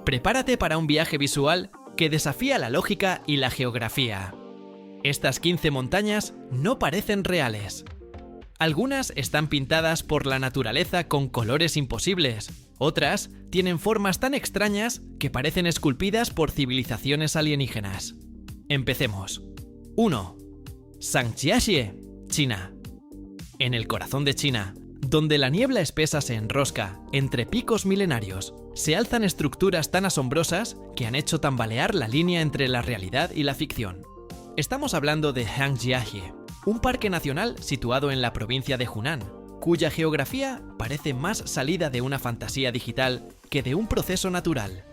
Prepárate para un viaje visual que desafía la lógica y la geografía. Estas 15 montañas no parecen reales. Algunas están pintadas por la naturaleza con colores imposibles. Otras tienen formas tan extrañas que parecen esculpidas por civilizaciones alienígenas. Empecemos. 1. Zhangjiajie, China. En el corazón de China, donde la niebla espesa se enrosca entre picos milenarios, se alzan estructuras tan asombrosas que han hecho tambalear la línea entre la realidad y la ficción. Estamos hablando de Zhangjiajie, un parque nacional situado en la provincia de Hunan, cuya geografía parece más salida de una fantasía digital que de un proceso natural.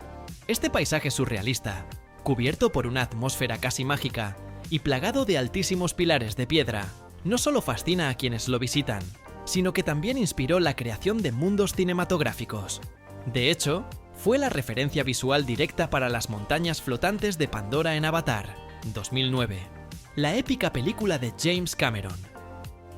Este paisaje surrealista, cubierto por una atmósfera casi mágica y plagado de altísimos pilares de piedra, no solo fascina a quienes lo visitan, sino que también inspiró la creación de mundos cinematográficos. De hecho, fue la referencia visual directa para las montañas flotantes de Pandora en Avatar, 2009, la épica película de James Cameron.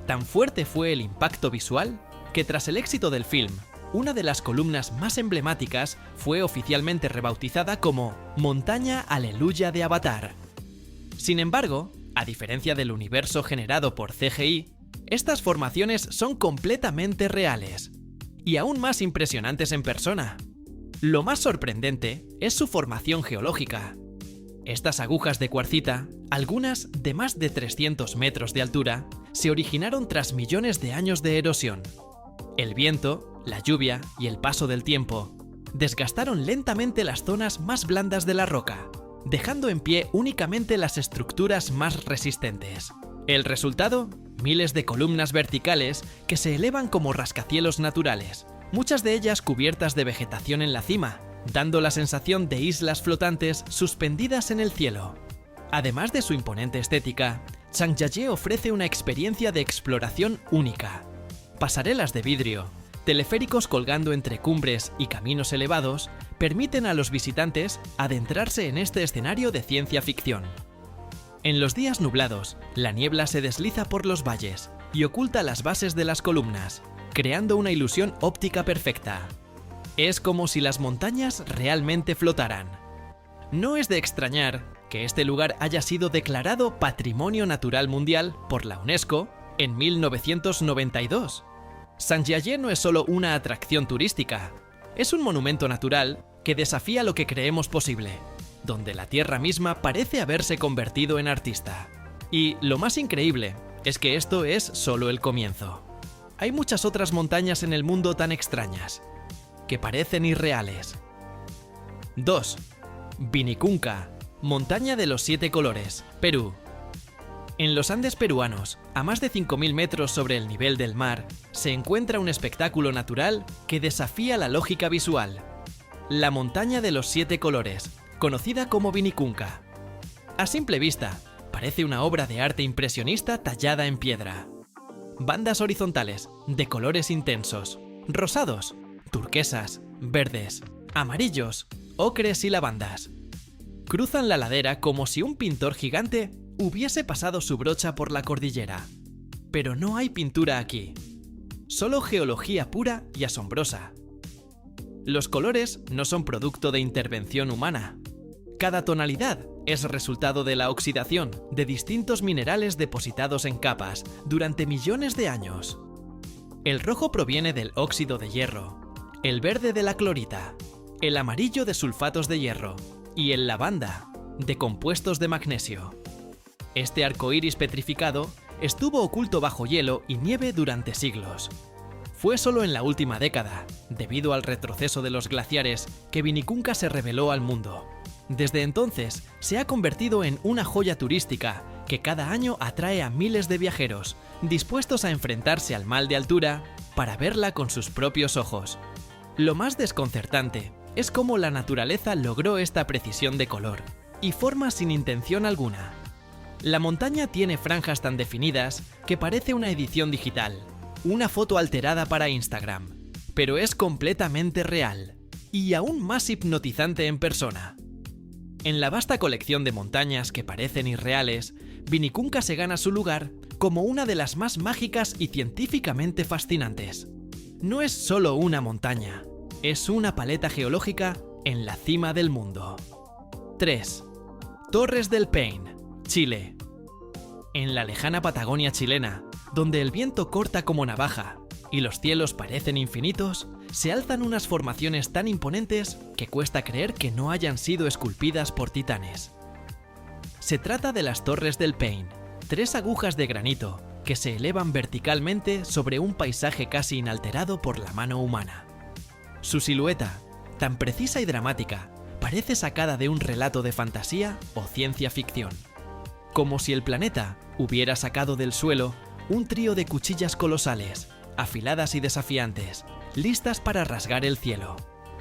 Tan fuerte fue el impacto visual que tras el éxito del film, una de las columnas más emblemáticas fue oficialmente rebautizada como Montaña Aleluya de Avatar. Sin embargo, a diferencia del universo generado por CGI, estas formaciones son completamente reales y aún más impresionantes en persona. Lo más sorprendente es su formación geológica. Estas agujas de cuarcita, algunas de más de 300 metros de altura, se originaron tras millones de años de erosión. El viento, la lluvia y el paso del tiempo desgastaron lentamente las zonas más blandas de la roca, dejando en pie únicamente las estructuras más resistentes. El resultado: miles de columnas verticales que se elevan como rascacielos naturales, muchas de ellas cubiertas de vegetación en la cima, dando la sensación de islas flotantes suspendidas en el cielo. Además de su imponente estética, Zhangjiajie ofrece una experiencia de exploración única. Pasarelas de vidrio, teleféricos colgando entre cumbres y caminos elevados permiten a los visitantes adentrarse en este escenario de ciencia ficción. En los días nublados, la niebla se desliza por los valles y oculta las bases de las columnas, creando una ilusión óptica perfecta. Es como si las montañas realmente flotaran. No es de extrañar que este lugar haya sido declarado Patrimonio Natural Mundial por la UNESCO en 1992. Zhangjiajie no es solo una atracción turística, es un monumento natural que desafía lo que creemos posible, donde la tierra misma parece haberse convertido en artista. Y lo más increíble es que esto es solo el comienzo. Hay muchas otras montañas en el mundo tan extrañas, que parecen irreales. 2. Vinicunca, montaña de los 7 colores, Perú. En los Andes peruanos, a más de 5.000 metros sobre el nivel del mar, se encuentra un espectáculo natural que desafía la lógica visual. La montaña de los 7 colores, conocida como Vinicunca. A simple vista, parece una obra de arte impresionista tallada en piedra. Bandas horizontales, de colores intensos, rosados, turquesas, verdes, amarillos, ocres y lavandas. Cruzan la ladera como si un pintor gigante hubiese pasado su brocha por la cordillera. Pero no hay pintura aquí, solo geología pura y asombrosa. Los colores no son producto de intervención humana. Cada tonalidad es resultado de la oxidación de distintos minerales depositados en capas durante millones de años. El rojo proviene del óxido de hierro, el verde de la clorita, el amarillo de sulfatos de hierro y el lavanda de compuestos de magnesio. Este arco iris petrificado estuvo oculto bajo hielo y nieve durante siglos. Fue solo en la última década, debido al retroceso de los glaciares, que Vinicunca se reveló al mundo. Desde entonces, se ha convertido en una joya turística que cada año atrae a miles de viajeros, dispuestos a enfrentarse al mal de altura para verla con sus propios ojos. Lo más desconcertante es cómo la naturaleza logró esta precisión de color y forma sin intención alguna. La montaña tiene franjas tan definidas que parece una edición digital, una foto alterada para Instagram, pero es completamente real y aún más hipnotizante en persona. En la vasta colección de montañas que parecen irreales, Vinicunca se gana su lugar como una de las más mágicas y científicamente fascinantes. No es solo una montaña, es una paleta geológica en la cima del mundo. 3. Torres del Paine, Chile. En la lejana Patagonia chilena, donde el viento corta como navaja y los cielos parecen infinitos, se alzan unas formaciones tan imponentes que cuesta creer que no hayan sido esculpidas por titanes. Se trata de las Torres del Paine, 3 agujas de granito que se elevan verticalmente sobre un paisaje casi inalterado por la mano humana. Su silueta, tan precisa y dramática, parece sacada de un relato de fantasía o ciencia ficción. Como si el planeta hubiera sacado del suelo un trío de cuchillas colosales, afiladas y desafiantes, listas para rasgar el cielo.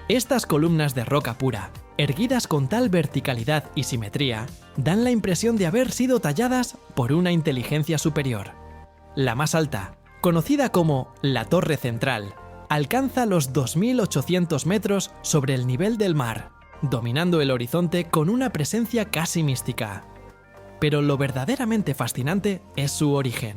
Estas columnas de roca pura, erguidas con tal verticalidad y simetría, dan la impresión de haber sido talladas por una inteligencia superior. La más alta, conocida como la Torre Central, alcanza los 2.800 metros sobre el nivel del mar, dominando el horizonte con una presencia casi mística. Pero lo verdaderamente fascinante es su origen.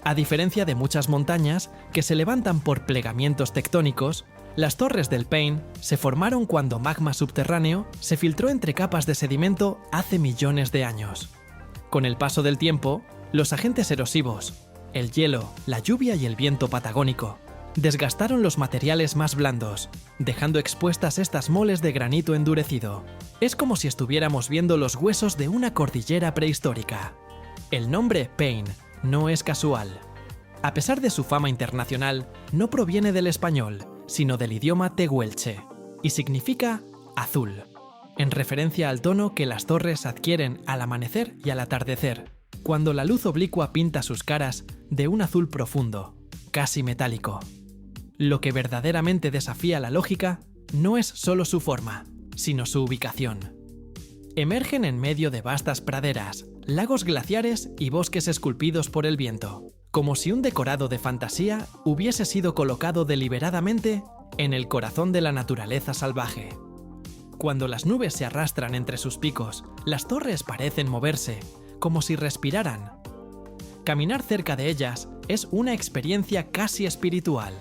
A diferencia de muchas montañas que se levantan por plegamientos tectónicos, las Torres del Paine se formaron cuando magma subterráneo se filtró entre capas de sedimento hace millones de años. Con el paso del tiempo, los agentes erosivos, el hielo, la lluvia y el viento patagónico, desgastaron los materiales más blandos, dejando expuestas estas moles de granito endurecido. Es como si estuviéramos viendo los huesos de una cordillera prehistórica. El nombre Paine no es casual. A pesar de su fama internacional, no proviene del español, sino del idioma tehuelche, y significa azul, en referencia al tono que las torres adquieren al amanecer y al atardecer, cuando la luz oblicua pinta sus caras de un azul profundo, casi metálico. Lo que verdaderamente desafía la lógica no es solo su forma, sino su ubicación. Emergen en medio de vastas praderas, lagos glaciares y bosques esculpidos por el viento, como si un decorado de fantasía hubiese sido colocado deliberadamente en el corazón de la naturaleza salvaje. Cuando las nubes se arrastran entre sus picos, las torres parecen moverse, como si respiraran. Caminar cerca de ellas es una experiencia casi espiritual.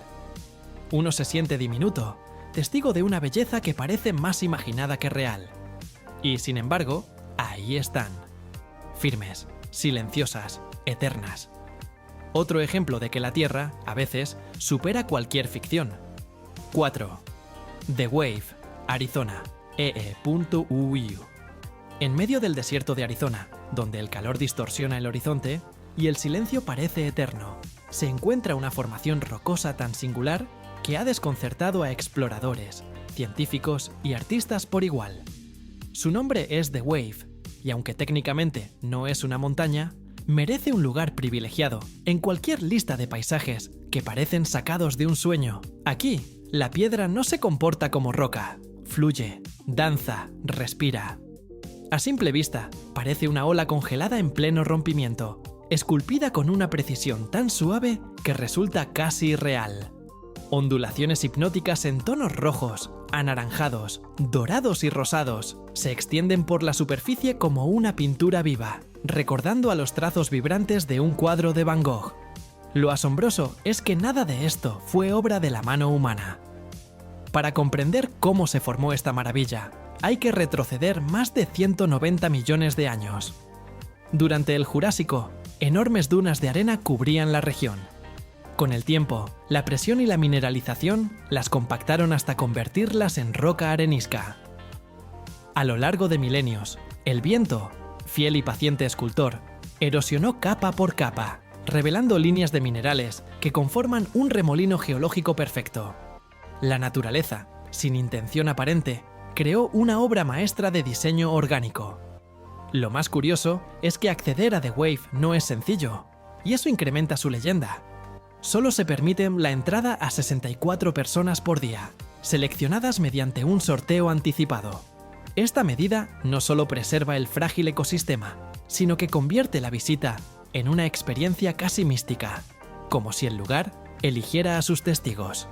Uno se siente diminuto, testigo de una belleza que parece más imaginada que real. Y sin embargo, ahí están, firmes, silenciosas, eternas. Otro ejemplo de que la Tierra, a veces, supera cualquier ficción. 4. The Wave, Arizona, EE.UU. En medio del desierto de Arizona, donde el calor distorsiona el horizonte y el silencio parece eterno, se encuentra una formación rocosa tan singular que ha desconcertado a exploradores, científicos y artistas por igual. Su nombre es The Wave, y aunque técnicamente no es una montaña, merece un lugar privilegiado en cualquier lista de paisajes que parecen sacados de un sueño. Aquí, la piedra no se comporta como roca, fluye, danza, respira. A simple vista, parece una ola congelada en pleno rompimiento, esculpida con una precisión tan suave que resulta casi irreal. Ondulaciones hipnóticas en tonos rojos, anaranjados, dorados y rosados se extienden por la superficie como una pintura viva, recordando a los trazos vibrantes de un cuadro de Van Gogh. Lo asombroso es que nada de esto fue obra de la mano humana. Para comprender cómo se formó esta maravilla, hay que retroceder más de 190 millones de años. Durante el Jurásico, enormes dunas de arena cubrían la región. Con el tiempo, la presión y la mineralización las compactaron hasta convertirlas en roca arenisca. A lo largo de milenios, el viento, fiel y paciente escultor, erosionó capa por capa, revelando líneas de minerales que conforman un remolino geológico perfecto. La naturaleza, sin intención aparente, creó una obra maestra de diseño orgánico. Lo más curioso es que acceder a The Wave no es sencillo, y eso incrementa su leyenda. Solo se permite la entrada a 64 personas por día, seleccionadas mediante un sorteo anticipado. Esta medida no solo preserva el frágil ecosistema, sino que convierte la visita en una experiencia casi mística, como si el lugar eligiera a sus testigos.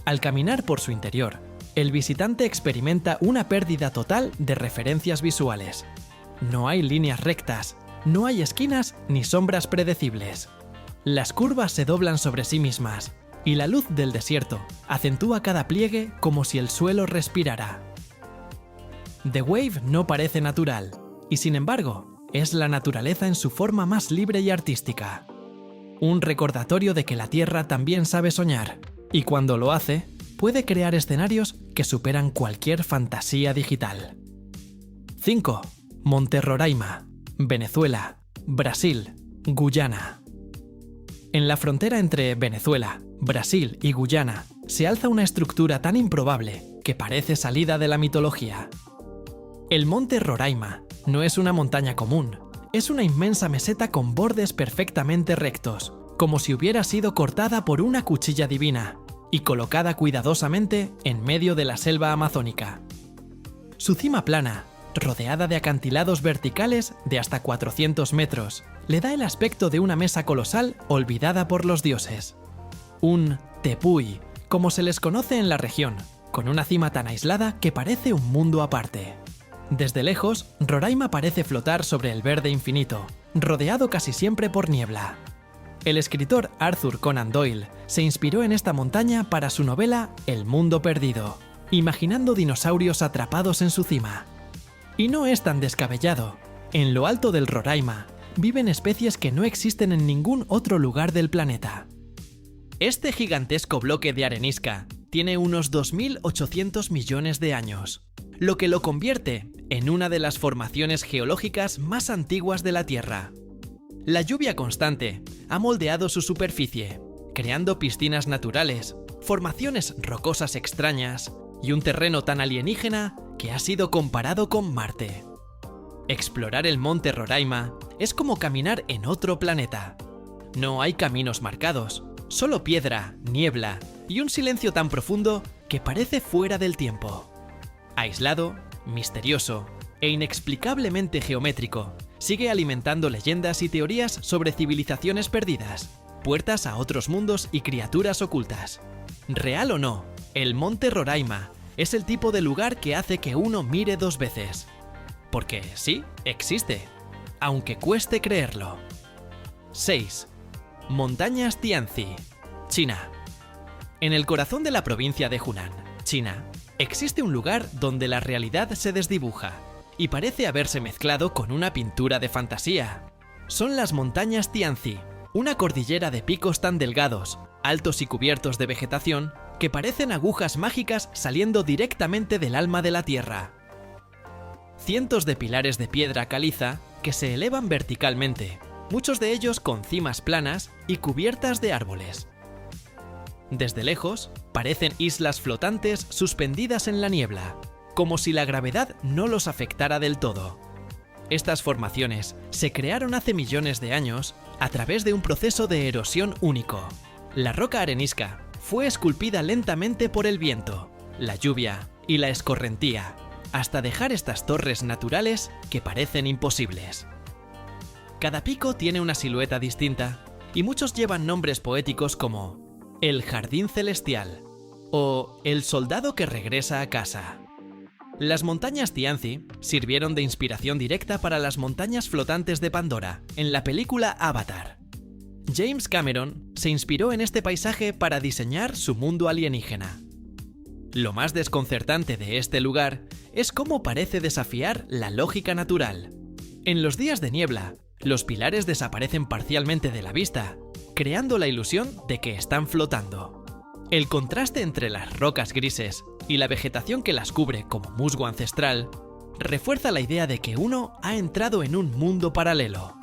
Al caminar por su interior, el visitante experimenta una pérdida total de referencias visuales. No hay líneas rectas, no hay esquinas ni sombras predecibles. Las curvas se doblan sobre sí mismas, y la luz del desierto acentúa cada pliegue como si el suelo respirara. The Wave no parece natural, y sin embargo, es la naturaleza en su forma más libre y artística. Un recordatorio de que la Tierra también sabe soñar, y cuando lo hace, puede crear escenarios que superan cualquier fantasía digital. 5. Monte Roraima, Venezuela, Brasil, Guyana. En la frontera entre Venezuela, Brasil y Guyana se alza una estructura tan improbable que parece salida de la mitología. El Monte Roraima no es una montaña común, es una inmensa meseta con bordes perfectamente rectos, como si hubiera sido cortada por una cuchilla divina y colocada cuidadosamente en medio de la selva amazónica. Su cima plana, rodeada de acantilados verticales de hasta 400 metros, le da el aspecto de una mesa colosal olvidada por los dioses. Un tepuy, como se les conoce en la región, con una cima tan aislada que parece un mundo aparte. Desde lejos, Roraima parece flotar sobre el verde infinito, rodeado casi siempre por niebla. El escritor Arthur Conan Doyle se inspiró en esta montaña para su novela El mundo perdido, imaginando dinosaurios atrapados en su cima. Y no es tan descabellado. En lo alto del Roraima viven especies que no existen en ningún otro lugar del planeta. Este gigantesco bloque de arenisca tiene unos 2.800 millones de años, lo que lo convierte en una de las formaciones geológicas más antiguas de la Tierra. La lluvia constante ha moldeado su superficie, creando piscinas naturales, formaciones rocosas extrañas y un terreno tan alienígena que ha sido comparado con Marte. Explorar el monte Roraima es como caminar en otro planeta. No hay caminos marcados, solo piedra, niebla y un silencio tan profundo que parece fuera del tiempo. Aislado, misterioso e inexplicablemente geométrico, sigue alimentando leyendas y teorías sobre civilizaciones perdidas, puertas a otros mundos y criaturas ocultas. Real o no, el monte Roraima es el tipo de lugar que hace que uno mire dos veces. Porque sí, existe, aunque cueste creerlo. 6. Montañas Tianzi, China. En el corazón de la provincia de Hunan, China, existe un lugar donde la realidad se desdibuja y parece haberse mezclado con una pintura de fantasía. Son las montañas Tianzi, una cordillera de picos tan delgados, altos y cubiertos de vegetación, que parecen agujas mágicas saliendo directamente del alma de la tierra. Cientos de pilares de piedra caliza que se elevan verticalmente, muchos de ellos con cimas planas y cubiertas de árboles. Desde lejos, parecen islas flotantes suspendidas en la niebla, como si la gravedad no los afectara del todo. Estas formaciones se crearon hace millones de años a través de un proceso de erosión único. La roca arenisca fue esculpida lentamente por el viento, la lluvia y la escorrentía, hasta dejar estas torres naturales que parecen imposibles. Cada pico tiene una silueta distinta y muchos llevan nombres poéticos como el Jardín Celestial o el Soldado que regresa a casa. Las montañas Tianzi sirvieron de inspiración directa para las montañas flotantes de Pandora en la película Avatar. James Cameron se inspiró en este paisaje para diseñar su mundo alienígena. Lo más desconcertante de este lugar es cómo parece desafiar la lógica natural. En los días de niebla, los pilares desaparecen parcialmente de la vista, creando la ilusión de que están flotando. El contraste entre las rocas grises y la vegetación que las cubre como musgo ancestral refuerza la idea de que uno ha entrado en un mundo paralelo.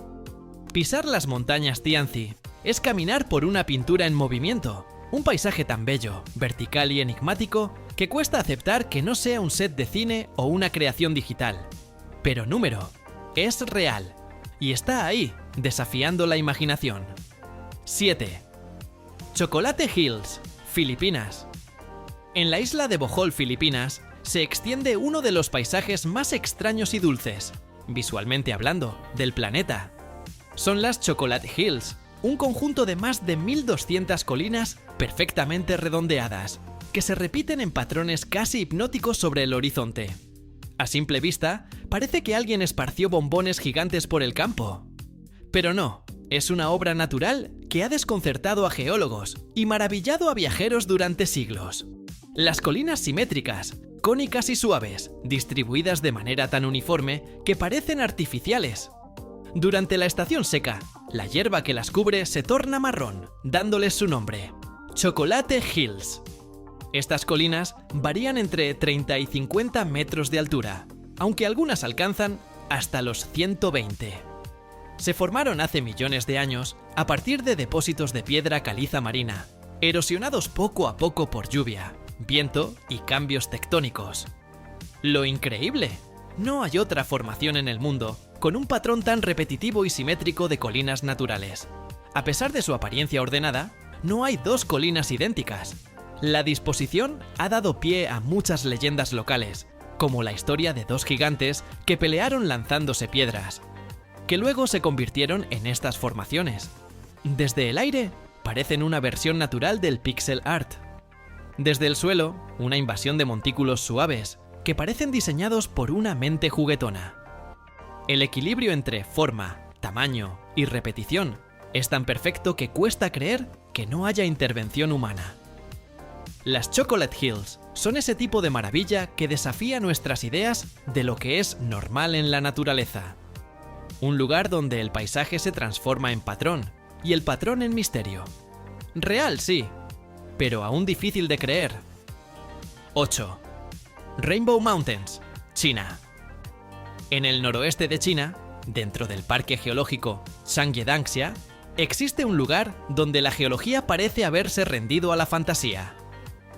Pisar las montañas Tianzi es caminar por una pintura en movimiento, un paisaje tan bello, vertical y enigmático que cuesta aceptar que no sea un set de cine o una creación digital. Pero número, es real y está ahí, desafiando la imaginación. 7. Chocolate Hills, Filipinas. En la isla de Bohol, Filipinas, se extiende uno de los paisajes más extraños y dulces, visualmente hablando, del planeta. Son las Chocolate Hills, un conjunto de más de 1.200 colinas perfectamente redondeadas, que se repiten en patrones casi hipnóticos sobre el horizonte. A simple vista, parece que alguien esparció bombones gigantes por el campo. Pero no, es una obra natural que ha desconcertado a geólogos y maravillado a viajeros durante siglos. Las colinas simétricas, cónicas y suaves, distribuidas de manera tan uniforme que parecen artificiales. Durante la estación seca, la hierba que las cubre se torna marrón, dándoles su nombre: Chocolate Hills. Estas colinas varían entre 30 y 50 metros de altura, aunque algunas alcanzan hasta los 120. Se formaron hace millones de años a partir de depósitos de piedra caliza marina, erosionados poco a poco por lluvia, viento y cambios tectónicos. ¡Lo increíble! No hay otra formación en el mundo con un patrón tan repetitivo y simétrico de colinas naturales. A pesar de su apariencia ordenada, no hay dos colinas idénticas. La disposición ha dado pie a muchas leyendas locales, como la historia de dos gigantes que pelearon lanzándose piedras, que luego se convirtieron en estas formaciones. Desde el aire, parecen una versión natural del pixel art. Desde el suelo, una invasión de montículos suaves, que parecen diseñados por una mente juguetona. El equilibrio entre forma, tamaño y repetición es tan perfecto que cuesta creer que no haya intervención humana. Las Chocolate Hills son ese tipo de maravilla que desafía nuestras ideas de lo que es normal en la naturaleza. Un lugar donde el paisaje se transforma en patrón y el patrón en misterio. Real, sí, pero aún difícil de creer. 8. Rainbow Mountains, China. En el noroeste de China, dentro del parque geológico Zhangjiajie, existe un lugar donde la geología parece haberse rendido a la fantasía.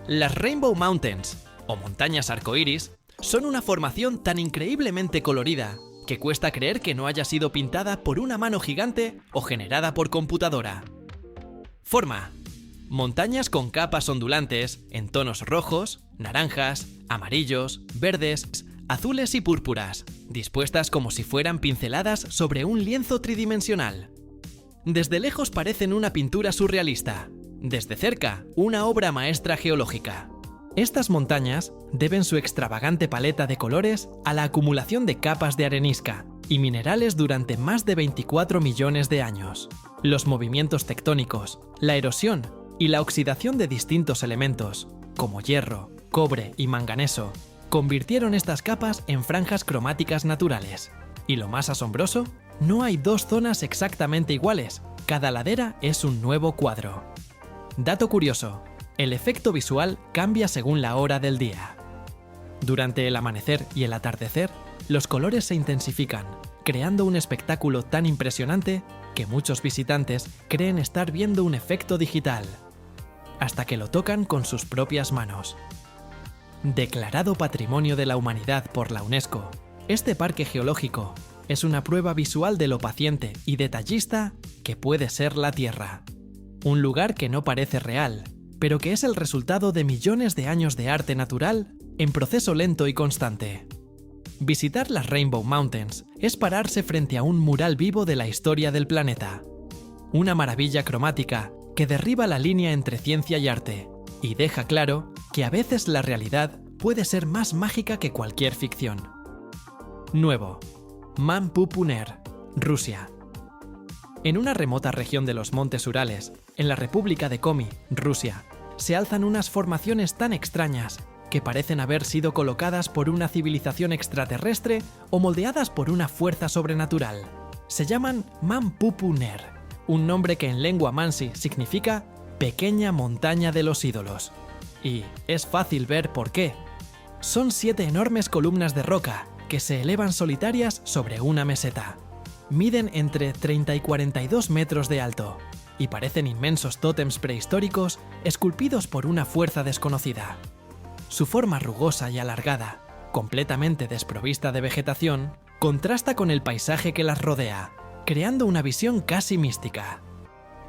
Las Rainbow Mountains, o montañas arcoíris, son una formación tan increíblemente colorida que cuesta creer que no haya sido pintada por una mano gigante o generada por computadora. Forma: montañas con capas ondulantes en tonos rojos, naranjas, amarillos, verdes, azules y púrpuras, dispuestas como si fueran pinceladas sobre un lienzo tridimensional. Desde lejos parecen una pintura surrealista, desde cerca una obra maestra geológica. Estas montañas deben su extravagante paleta de colores a la acumulación de capas de arenisca y minerales durante más de 24 millones de años. Los movimientos tectónicos, la erosión y la oxidación de distintos elementos, como hierro, cobre y manganeso, convirtieron estas capas en franjas cromáticas naturales. Y lo más asombroso, no hay dos zonas exactamente iguales, cada ladera es un nuevo cuadro. Dato curioso, el efecto visual cambia según la hora del día. Durante el amanecer y el atardecer, los colores se intensifican, creando un espectáculo tan impresionante que muchos visitantes creen estar viendo un efecto digital, hasta que lo tocan con sus propias manos. Declarado Patrimonio de la Humanidad por la UNESCO, este parque geológico es una prueba visual de lo paciente y detallista que puede ser la Tierra. Un lugar que no parece real, pero que es el resultado de millones de años de arte natural en proceso lento y constante. Visitar las Rainbow Mountains es pararse frente a un mural vivo de la historia del planeta. Una maravilla cromática que derriba la línea entre ciencia y arte y deja claro que a veces la realidad puede ser más mágica que cualquier ficción. 9. Manpupuner, Rusia. En una remota región de los montes Urales, en la República de Komi, Rusia, se alzan unas formaciones tan extrañas que parecen haber sido colocadas por una civilización extraterrestre o moldeadas por una fuerza sobrenatural. Se llaman Manpupuner, un nombre que en lengua mansi significa pequeña montaña de los ídolos. Y es fácil ver por qué. Son 7 enormes columnas de roca que se elevan solitarias sobre una meseta. Miden entre 30 y 42 metros de alto y parecen inmensos tótems prehistóricos esculpidos por una fuerza desconocida. Su forma rugosa y alargada, completamente desprovista de vegetación, contrasta con el paisaje que las rodea, creando una visión casi mística.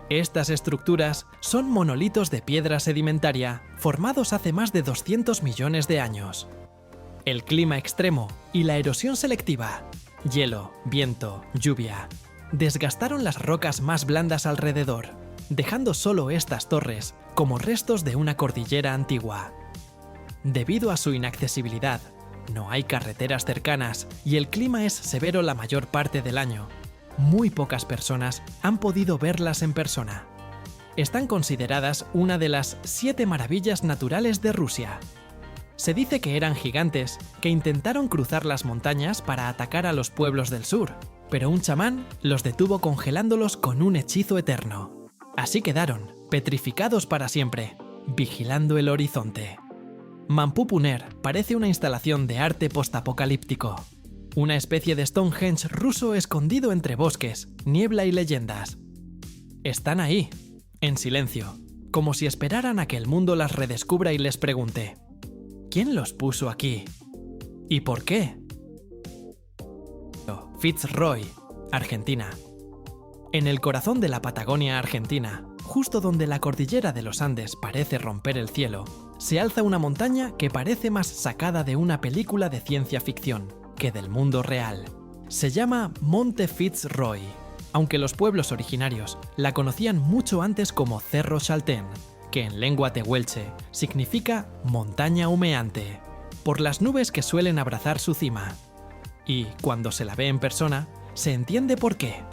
Estas estructuras son monolitos de piedra sedimentaria formados hace más de 200 millones de años. El clima extremo y la erosión selectiva, hielo, viento, lluvia, desgastaron las rocas más blandas alrededor, dejando solo estas torres como restos de una cordillera antigua. Debido a su inaccesibilidad, no hay carreteras cercanas y el clima es severo la mayor parte del año. Muy pocas personas han podido verlas en persona, están consideradas una de las 7 maravillas naturales de Rusia. Se dice que eran gigantes que intentaron cruzar las montañas para atacar a los pueblos del sur, pero un chamán los detuvo congelándolos con un hechizo eterno. Así quedaron, petrificados para siempre, vigilando el horizonte. Mampupuner parece una instalación de arte postapocalíptico, una especie de Stonehenge ruso escondido entre bosques, niebla y leyendas. Están ahí, en silencio, como si esperaran a que el mundo las redescubra y les pregunte: ¿quién los puso aquí? ¿Y por qué? Fitzroy, Argentina. En el corazón de la Patagonia argentina, justo donde la cordillera de los Andes parece romper el cielo, se alza una montaña que parece más sacada de una película de ciencia ficción que del mundo real. Se llama Monte Fitzroy, aunque los pueblos originarios la conocían mucho antes como Cerro Chaltén, que en lengua tehuelche significa montaña humeante, por las nubes que suelen abrazar su cima. Y, cuando se la ve en persona, se entiende por qué.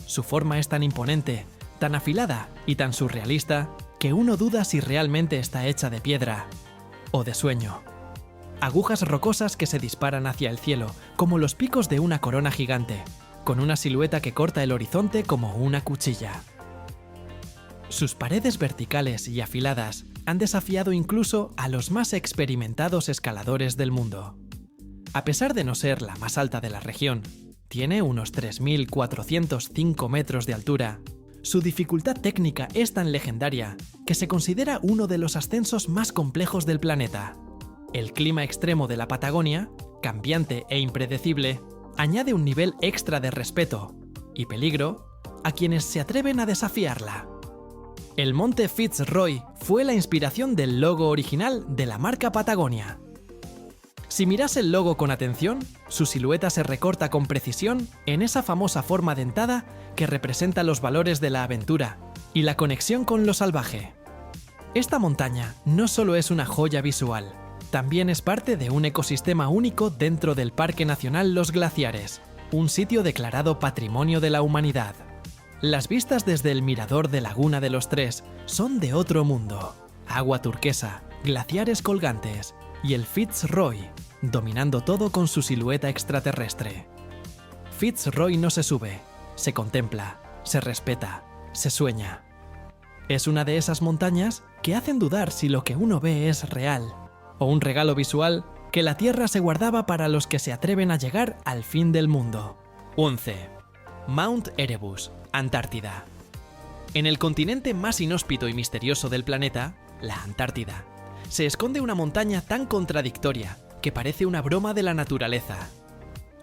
Su forma es tan imponente, tan afilada y tan surrealista que uno duda si realmente está hecha de piedra o de sueño. Agujas rocosas que se disparan hacia el cielo como los picos de una corona gigante, con una silueta que corta el horizonte como una cuchilla. Sus paredes verticales y afiladas han desafiado incluso a los más experimentados escaladores del mundo. A pesar de no ser la más alta de la región, tiene unos 3.405 metros de altura. Su dificultad técnica es tan legendaria que se considera uno de los ascensos más complejos del planeta. El clima extremo de la Patagonia, cambiante e impredecible, añade un nivel extra de respeto y peligro a quienes se atreven a desafiarla. El monte Fitzroy fue la inspiración del logo original de la marca Patagonia. Si miras el logo con atención, su silueta se recorta con precisión en esa famosa forma dentada que representa los valores de la aventura y la conexión con lo salvaje. Esta montaña no solo es una joya visual, también es parte de un ecosistema único dentro del Parque Nacional Los Glaciares, un sitio declarado Patrimonio de la Humanidad. Las vistas desde el mirador de Laguna de los Tres son de otro mundo. Agua turquesa, glaciares colgantes y el Fitzroy, dominando todo con su silueta extraterrestre. Fitzroy no se sube, se contempla, se respeta, se sueña. Es una de esas montañas que hacen dudar si lo que uno ve es real, o un regalo visual que la Tierra se guardaba para los que se atreven a llegar al fin del mundo. 11. Mount Erebus, Antártida. En el continente más inhóspito y misterioso del planeta, la Antártida, se esconde una montaña tan contradictoria que parece una broma de la naturaleza.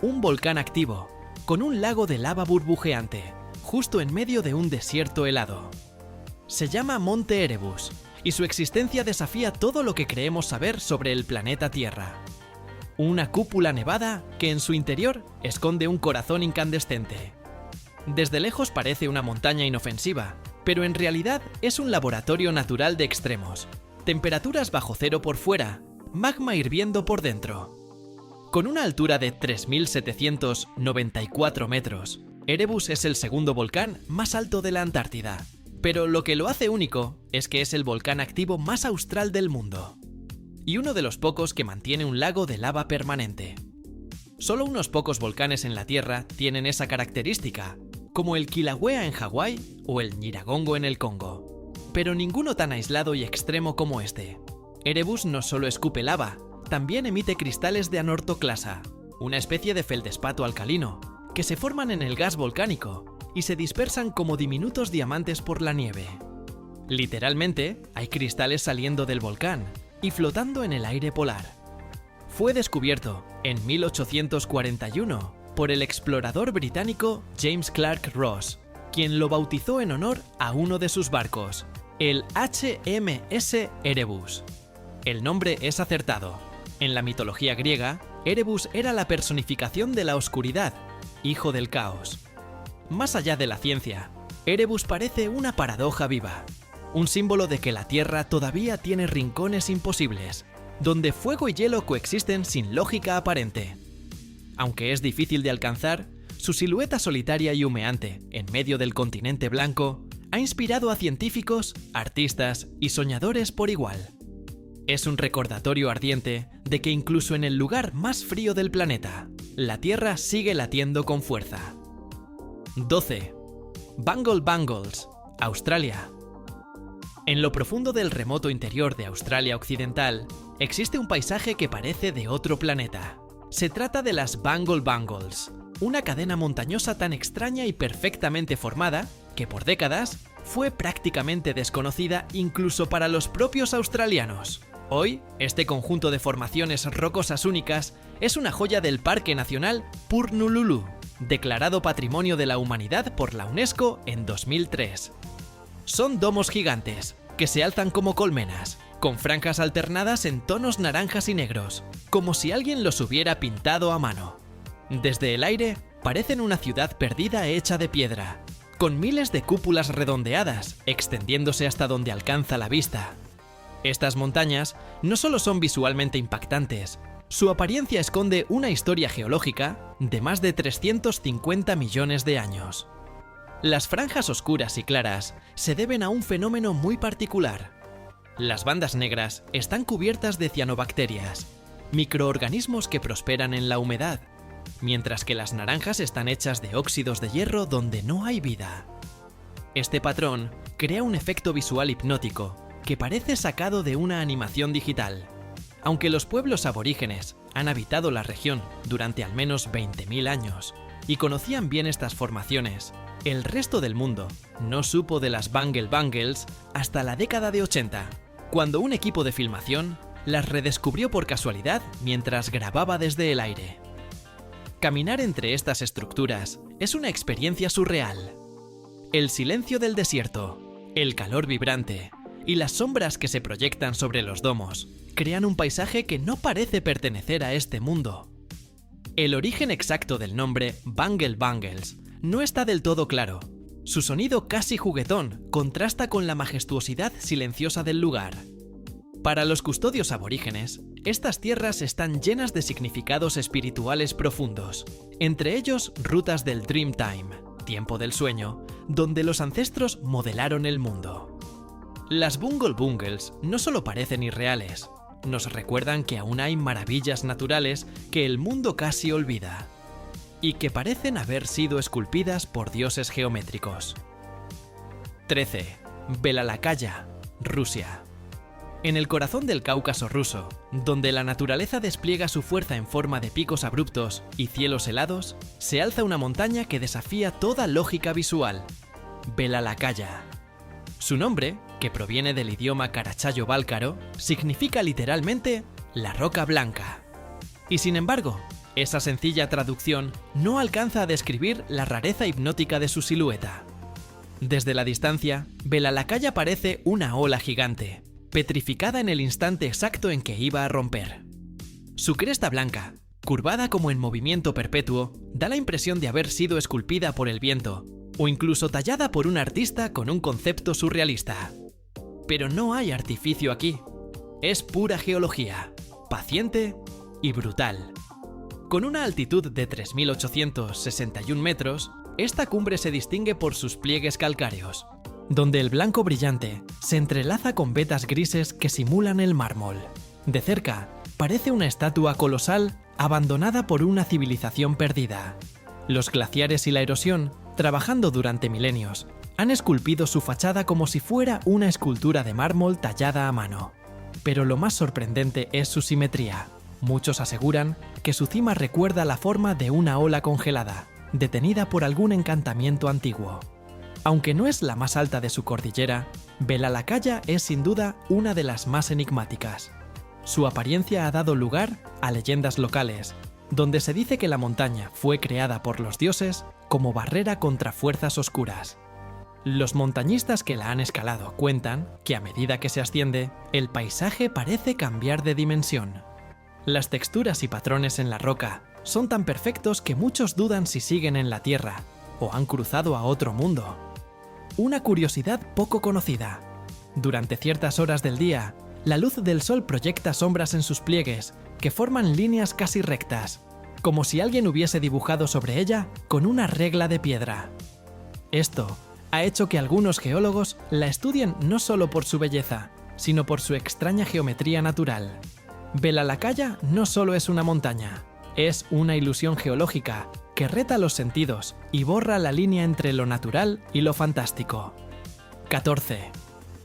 Un volcán activo, con un lago de lava burbujeante, justo en medio de un desierto helado. Se llama Monte Erebus, y su existencia desafía todo lo que creemos saber sobre el planeta Tierra. Una cúpula nevada que en su interior esconde un corazón incandescente. Desde lejos parece una montaña inofensiva, pero en realidad es un laboratorio natural de extremos. Temperaturas bajo cero por fuera, magma hirviendo por dentro. Con una altura de 3.794 metros, Erebus es el segundo volcán más alto de la Antártida. Pero lo que lo hace único es que es el volcán activo más austral del mundo. Y uno de los pocos que mantiene un lago de lava permanente. Solo unos pocos volcanes en la Tierra tienen esa característica, como el Kilauea en Hawái o el Nyiragongo en el Congo. Pero ninguno tan aislado y extremo como este. Erebus no solo escupe lava, también emite cristales de anortoclasa, una especie de feldespato alcalino, que se forman en el gas volcánico y se dispersan como diminutos diamantes por la nieve. Literalmente, hay cristales saliendo del volcán y flotando en el aire polar. Fue descubierto en 1841 por el explorador británico James Clark Ross, quien lo bautizó en honor a uno de sus barcos, el HMS Erebus. El nombre es acertado. En la mitología griega, Erebus era la personificación de la oscuridad, hijo del caos. Más allá de la ciencia, Erebus parece una paradoja viva, un símbolo de que la Tierra todavía tiene rincones imposibles, donde fuego y hielo coexisten sin lógica aparente. Aunque es difícil de alcanzar, su silueta solitaria y humeante, en medio del continente blanco, ha inspirado a científicos, artistas y soñadores por igual. Es un recordatorio ardiente de que incluso en el lugar más frío del planeta, la Tierra sigue latiendo con fuerza. 12. Bungle Bungles, Australia. En lo profundo del remoto interior de Australia Occidental, existe un paisaje que parece de otro planeta. Se trata de las Bungle Bungles, una cadena montañosa tan extraña y perfectamente formada que por décadas fue prácticamente desconocida incluso para los propios australianos. Hoy, este conjunto de formaciones rocosas únicas es una joya del Parque Nacional Purnululu, declarado Patrimonio de la Humanidad por la UNESCO en 2003. Son domos gigantes, que se alzan como colmenas, con franjas alternadas en tonos naranjas y negros, como si alguien los hubiera pintado a mano. Desde el aire, parecen una ciudad perdida hecha de piedra, con miles de cúpulas redondeadas, extendiéndose hasta donde alcanza la vista. Estas montañas no solo son visualmente impactantes, su apariencia esconde una historia geológica de más de 350 millones de años. Las franjas oscuras y claras se deben a un fenómeno muy particular. Las bandas negras están cubiertas de cianobacterias, microorganismos que prosperan en la humedad, mientras que las naranjas están hechas de óxidos de hierro donde no hay vida. Este patrón crea un efecto visual hipnótico que parece sacado de una animación digital. Aunque los pueblos aborígenes han habitado la región durante al menos 20.000 años y conocían bien estas formaciones, el resto del mundo no supo de las Bungle Bungles hasta la década de 80, cuando un equipo de filmación las redescubrió por casualidad mientras grababa desde el aire. Caminar entre estas estructuras es una experiencia surreal. El silencio del desierto, el calor vibrante y las sombras que se proyectan sobre los domos crean un paisaje que no parece pertenecer a este mundo. El origen exacto del nombre Bungle Bungles no está del todo claro. Su sonido casi juguetón contrasta con la majestuosidad silenciosa del lugar. Para los custodios aborígenes, estas tierras están llenas de significados espirituales profundos, entre ellos rutas del Dreamtime, tiempo del sueño, donde los ancestros modelaron el mundo. Las Bungle Bungles no solo parecen irreales, nos recuerdan que aún hay maravillas naturales que el mundo casi olvida, y que parecen haber sido esculpidas por dioses geométricos. 13. Belalakaya, Rusia. En el corazón del Cáucaso ruso, donde la naturaleza despliega su fuerza en forma de picos abruptos y cielos helados, se alza una montaña que desafía toda lógica visual: Belalakaya. Su nombre, que proviene del idioma carachayo-bálcaro, significa literalmente la roca blanca. Y sin embargo, esa sencilla traducción no alcanza a describir la rareza hipnótica de su silueta. Desde la distancia, Belalakaya parece una ola gigante, petrificada en el instante exacto en que iba a romper. Su cresta blanca, curvada como en movimiento perpetuo, da la impresión de haber sido esculpida por el viento, o incluso tallada por un artista con un concepto surrealista. Pero no hay artificio aquí. Es pura geología, paciente y brutal. Con una altitud de 3.861 metros, esta cumbre se distingue por sus pliegues calcáreos, donde el blanco brillante se entrelaza con vetas grises que simulan el mármol. De cerca, parece una estatua colosal abandonada por una civilización perdida. Los glaciares y la erosión, trabajando durante milenios, han esculpido su fachada como si fuera una escultura de mármol tallada a mano. Pero lo más sorprendente es su simetría. Muchos aseguran que su cima recuerda la forma de una ola congelada, detenida por algún encantamiento antiguo. Aunque no es la más alta de su cordillera, Belalakaya es sin duda una de las más enigmáticas. Su apariencia ha dado lugar a leyendas locales, donde se dice que la montaña fue creada por los dioses como barrera contra fuerzas oscuras. Los montañistas que la han escalado cuentan que a medida que se asciende, el paisaje parece cambiar de dimensión. Las texturas y patrones en la roca son tan perfectos que muchos dudan si siguen en la Tierra o han cruzado a otro mundo. Una curiosidad poco conocida: durante ciertas horas del día, la luz del sol proyecta sombras en sus pliegues que forman líneas casi rectas, como si alguien hubiese dibujado sobre ella con una regla de piedra. Esto ha hecho que algunos geólogos la estudien no solo por su belleza, sino por su extraña geometría natural. Belalakaya no solo es una montaña, es una ilusión geológica que reta los sentidos y borra la línea entre lo natural y lo fantástico. 14.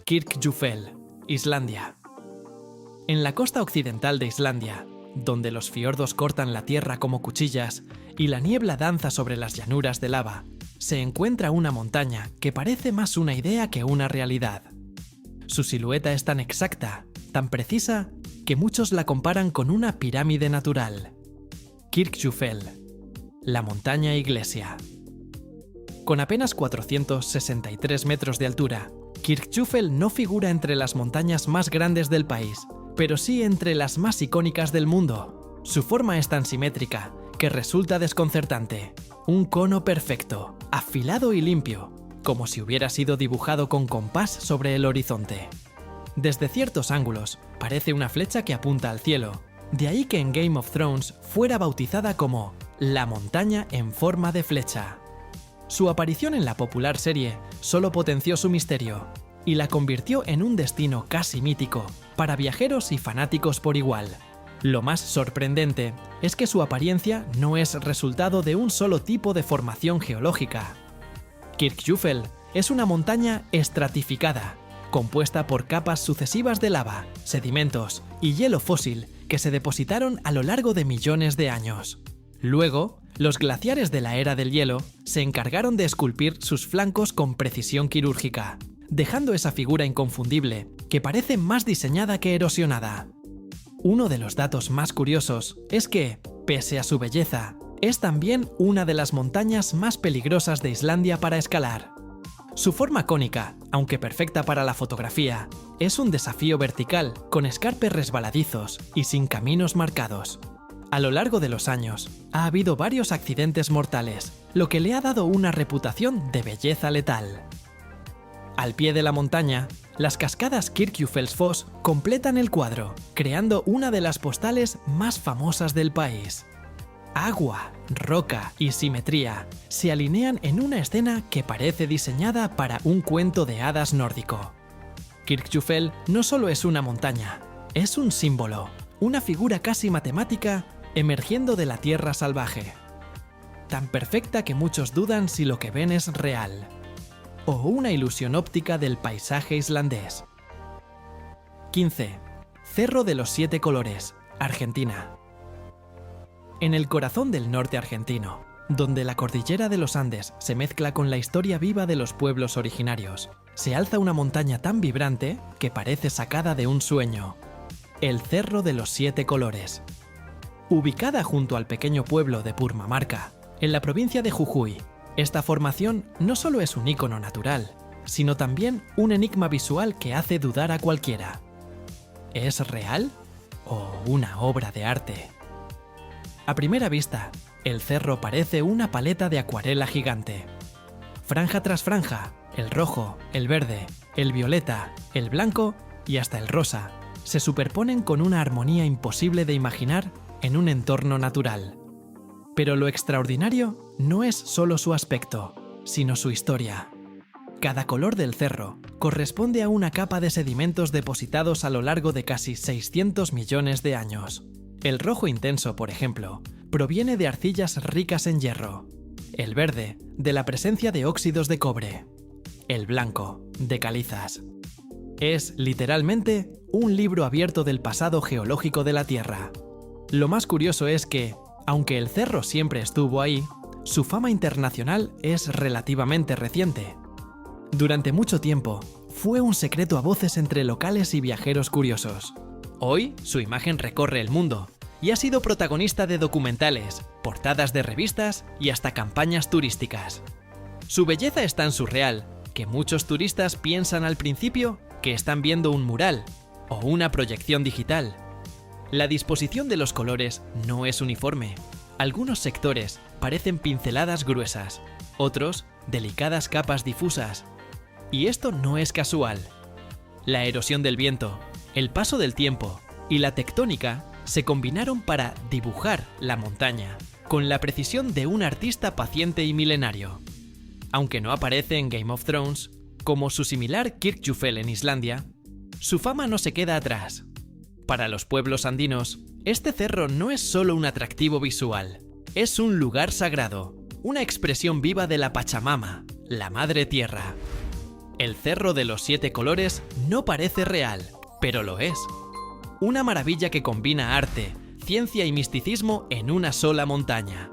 Kirkjufell, Islandia. En la costa occidental de Islandia, donde los fiordos cortan la tierra como cuchillas y la niebla danza sobre las llanuras de lava, se encuentra una montaña que parece más una idea que una realidad. Su silueta es tan exacta, tan precisa, que muchos la comparan con una pirámide natural. Kirkjufell, la montaña iglesia. Con apenas 463 metros de altura, Kirkjufell no figura entre las montañas más grandes del país, pero sí entre las más icónicas del mundo. Su forma es tan simétrica que resulta desconcertante. Un cono perfecto, afilado y limpio, como si hubiera sido dibujado con compás sobre el horizonte. Desde ciertos ángulos, parece una flecha que apunta al cielo. De ahí que en Game of Thrones fuera bautizada como la montaña en forma de flecha. Su aparición en la popular serie solo potenció su misterio y la convirtió en un destino casi mítico para viajeros y fanáticos por igual. Lo más sorprendente es que su apariencia no es resultado de un solo tipo de formación geológica. Kirkjufell es una montaña estratificada, compuesta por capas sucesivas de lava, sedimentos y hielo fósil que se depositaron a lo largo de millones de años. Luego, los glaciares de la era del hielo se encargaron de esculpir sus flancos con precisión quirúrgica, dejando esa figura inconfundible que parece más diseñada que erosionada. Uno de los datos más curiosos es que, pese a su belleza, es también una de las montañas más peligrosas de Islandia para escalar. Su forma cónica, aunque perfecta para la fotografía, es un desafío vertical con escarpes resbaladizos y sin caminos marcados. A lo largo de los años, ha habido varios accidentes mortales, lo que le ha dado una reputación de belleza letal. Al pie de la montaña, las cascadas Kirkjufellsfoss completan el cuadro, creando una de las postales más famosas del país. Agua, roca y simetría se alinean en una escena que parece diseñada para un cuento de hadas nórdico. Kirkjufell no solo es una montaña, es un símbolo, una figura casi matemática emergiendo de la tierra salvaje. Tan perfecta que muchos dudan si lo que ven es real, o una ilusión óptica del paisaje islandés. 15. Cerro de los Siete Colores, Argentina. En el corazón del norte argentino, donde la cordillera de los Andes se mezcla con la historia viva de los pueblos originarios, se alza una montaña tan vibrante que parece sacada de un sueño: el Cerro de los Siete Colores. Ubicada junto al pequeño pueblo de Purmamarca, en la provincia de Jujuy, esta formación no solo es un ícono natural, sino también un enigma visual que hace dudar a cualquiera. ¿Es real o una obra de arte? A primera vista, el cerro parece una paleta de acuarela gigante. Franja tras franja, el rojo, el verde, el violeta, el blanco y hasta el rosa se superponen con una armonía imposible de imaginar en un entorno natural. Pero lo extraordinario no es solo su aspecto, sino su historia. Cada color del cerro corresponde a una capa de sedimentos depositados a lo largo de casi 600 millones de años. El rojo intenso, por ejemplo, proviene de arcillas ricas en hierro. El verde, de la presencia de óxidos de cobre. El blanco, de calizas. Es, literalmente, un libro abierto del pasado geológico de la Tierra. Lo más curioso es que, aunque el cerro siempre estuvo ahí, su fama internacional es relativamente reciente. Durante mucho tiempo, fue un secreto a voces entre locales y viajeros curiosos. Hoy, su imagen recorre el mundo y ha sido protagonista de documentales, portadas de revistas y hasta campañas turísticas. Su belleza es tan surreal que muchos turistas piensan al principio que están viendo un mural o una proyección digital. La disposición de los colores no es uniforme. Algunos sectores parecen pinceladas gruesas, otros delicadas capas difusas. Y esto no es casual. La erosión del viento, el paso del tiempo y la tectónica se combinaron para dibujar la montaña con la precisión de un artista paciente y milenario. Aunque no aparece en Game of Thrones, como su similar Kirkjufell en Islandia, su fama no se queda atrás. Para los pueblos andinos, este cerro no es solo un atractivo visual, es un lugar sagrado, una expresión viva de la Pachamama, la Madre Tierra. El Cerro de los 7 Colores no parece real, pero lo es. Una maravilla que combina arte, ciencia y misticismo en una sola montaña.